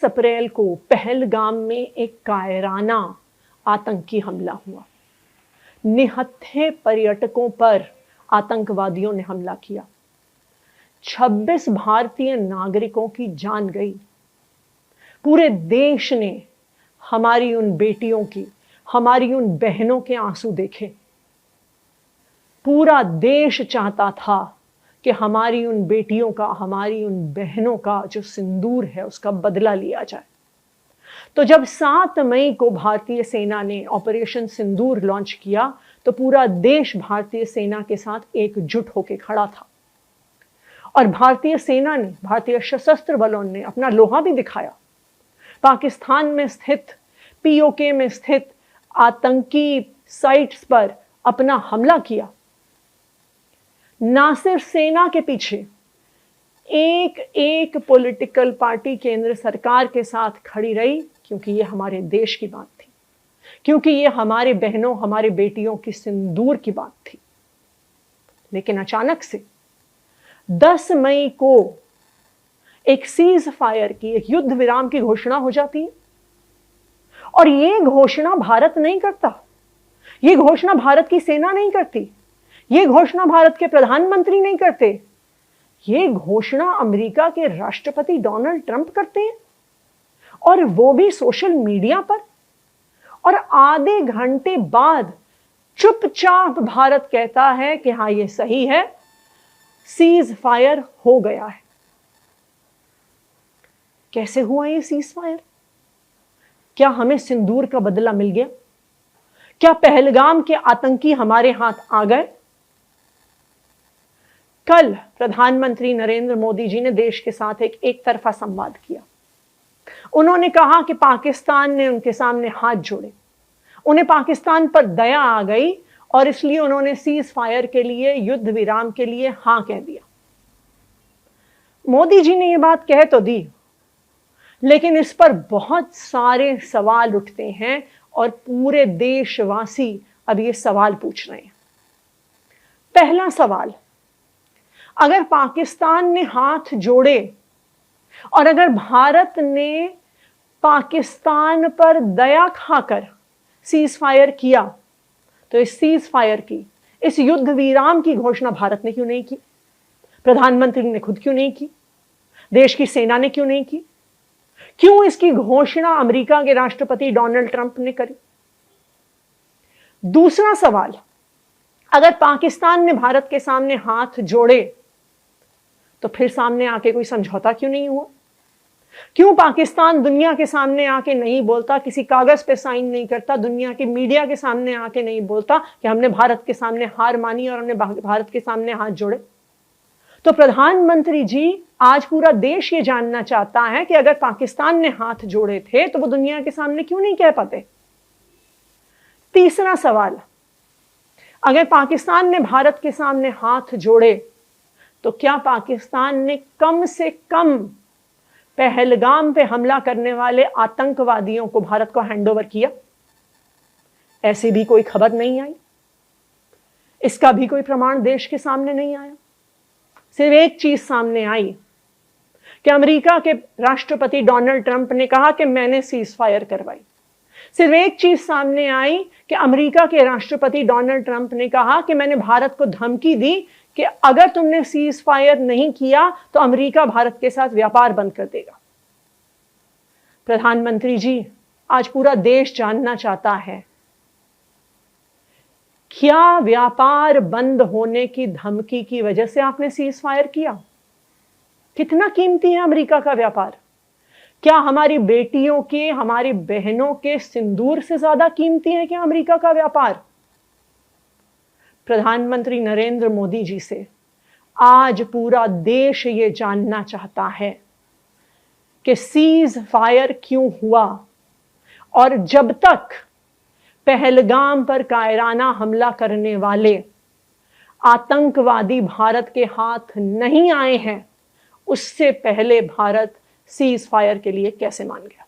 अप्रैल को पहलगाम में एक कायराना आतंकी हमला हुआ। निहत्थे पर्यटकों पर आतंकवादियों ने हमला किया। 26 भारतीय नागरिकों की जान गई। पूरे देश ने हमारी उन बेटियों की, हमारी उन बहनों के आंसू देखे। पूरा देश चाहता था कि हमारी उन बेटियों का, हमारी उन बहनों का जो सिंदूर है उसका बदला लिया जाए। तो जब 7 मई को भारतीय सेना ने ऑपरेशन सिंदूर लॉन्च किया तो पूरा देश भारतीय सेना के साथ एकजुट होकर खड़ा था। और भारतीय सेना ने, भारतीय सशस्त्र बलों ने अपना लोहा भी दिखाया। पाकिस्तान में स्थित, पीओके में स्थित आतंकी साइट्स पर अपना हमला किया। ना सिर्फ सेना के पीछे एक एक पॉलिटिकल पार्टी केंद्र सरकार के साथ खड़ी रही, क्योंकि ये हमारे देश की बात थी, क्योंकि ये हमारे बहनों, हमारे बेटियों की सिंदूर की बात थी। लेकिन अचानक से 10 मई को एक सीज फायर की, एक युद्ध विराम की घोषणा हो जाती है। और ये घोषणा भारत नहीं करता, ये घोषणा भारत की सेना नहीं करती, ये घोषणा भारत के प्रधानमंत्री नहीं करते, ये घोषणा अमेरिका के राष्ट्रपति डोनाल्ड ट्रंप करते हैं, और वो भी सोशल मीडिया पर। और आधे घंटे बाद चुपचाप भारत कहता है कि हाँ ये सही है, सीज फायर हो गया है। कैसे हुआ ये सीज फायर? क्या हमें सिंदूर का बदला मिल गया? क्या पहलगाम के आतंकी हमारे हाथ आ गए? कल प्रधानमंत्री नरेंद्र मोदी जी ने देश के साथ एक तरफा संवाद किया। उन्होंने कहा कि पाकिस्तान ने उनके सामने हाथ जोड़े, उन्हें पाकिस्तान पर दया आ गई और इसलिए उन्होंने सीज फायर के लिए, युद्ध विराम के लिए हां कह दिया। मोदी जी ने यह बात कह तो दी, लेकिन इस पर बहुत सारे सवाल उठते हैं और पूरे देशवासी अब ये सवाल पूछ रहे हैं। पहला सवाल, अगर पाकिस्तान ने हाथ जोड़े और अगर भारत ने पाकिस्तान पर दया खाकर सीज फायर किया, तो इस सीज फायर की, इस युद्ध विराम की घोषणा भारत ने क्यों नहीं की? प्रधानमंत्री ने खुद क्यों नहीं की? देश की सेना ने क्यों नहीं की? क्यों इसकी घोषणा अमेरिका के राष्ट्रपति डोनाल्ड ट्रंप ने करी? दूसरा सवाल, अगर पाकिस्तान ने भारत के सामने हाथ जोड़े तो फिर सामने आके कोई समझौता क्यों नहीं हुआ? क्यों पाकिस्तान दुनिया के सामने आके नहीं बोलता, किसी कागज पे साइन नहीं करता, दुनिया के मीडिया के सामने आके नहीं बोलता कि हमने भारत के सामने हार मानी और हमने भारत के सामने हाथ जोड़े? तो प्रधानमंत्री जी, आज पूरा देश ये जानना चाहता है कि अगर पाकिस्तान ने हाथ जोड़े थे तो वो दुनिया के सामने क्यों नहीं कह पाते? तीसरा सवाल, अगर पाकिस्तान ने भारत के सामने हाथ जोड़े तो क्या पाकिस्तान ने कम से कम पहलगाम पे हमला करने वाले आतंकवादियों को भारत को हैंडओवर किया? ऐसी भी कोई खबर नहीं आई, इसका भी कोई प्रमाण देश के सामने नहीं आया। सिर्फ एक चीज सामने आई कि अमेरिका के राष्ट्रपति डोनाल्ड ट्रंप ने कहा कि मैंने सीज फायर करवाई। सिर्फ एक चीज सामने आई कि अमेरिका के राष्ट्रपति डोनाल्ड ट्रंप ने कहा कि मैंने भारत को धमकी दी कि अगर तुमने सीज फायर नहीं किया तो अमेरिका भारत के साथ व्यापार बंद कर देगा। प्रधानमंत्री जी, आज पूरा देश जानना चाहता है, क्या व्यापार बंद होने की धमकी की वजह से आपने सीज फायर किया? कितना कीमती है अमेरिका का व्यापार? क्या हमारी बेटियों के, हमारी बहनों के सिंदूर से ज्यादा कीमती है क्या अमेरिका का व्यापार? प्रधानमंत्री नरेंद्र मोदी जी से आज पूरा देश ये जानना चाहता है कि सीज फायर क्यों हुआ, और जब तक पहलगाम पर कायराना हमला करने वाले आतंकवादी भारत के हाथ नहीं आए हैं, उससे पहले भारत सीज फायर के लिए कैसे मान गया?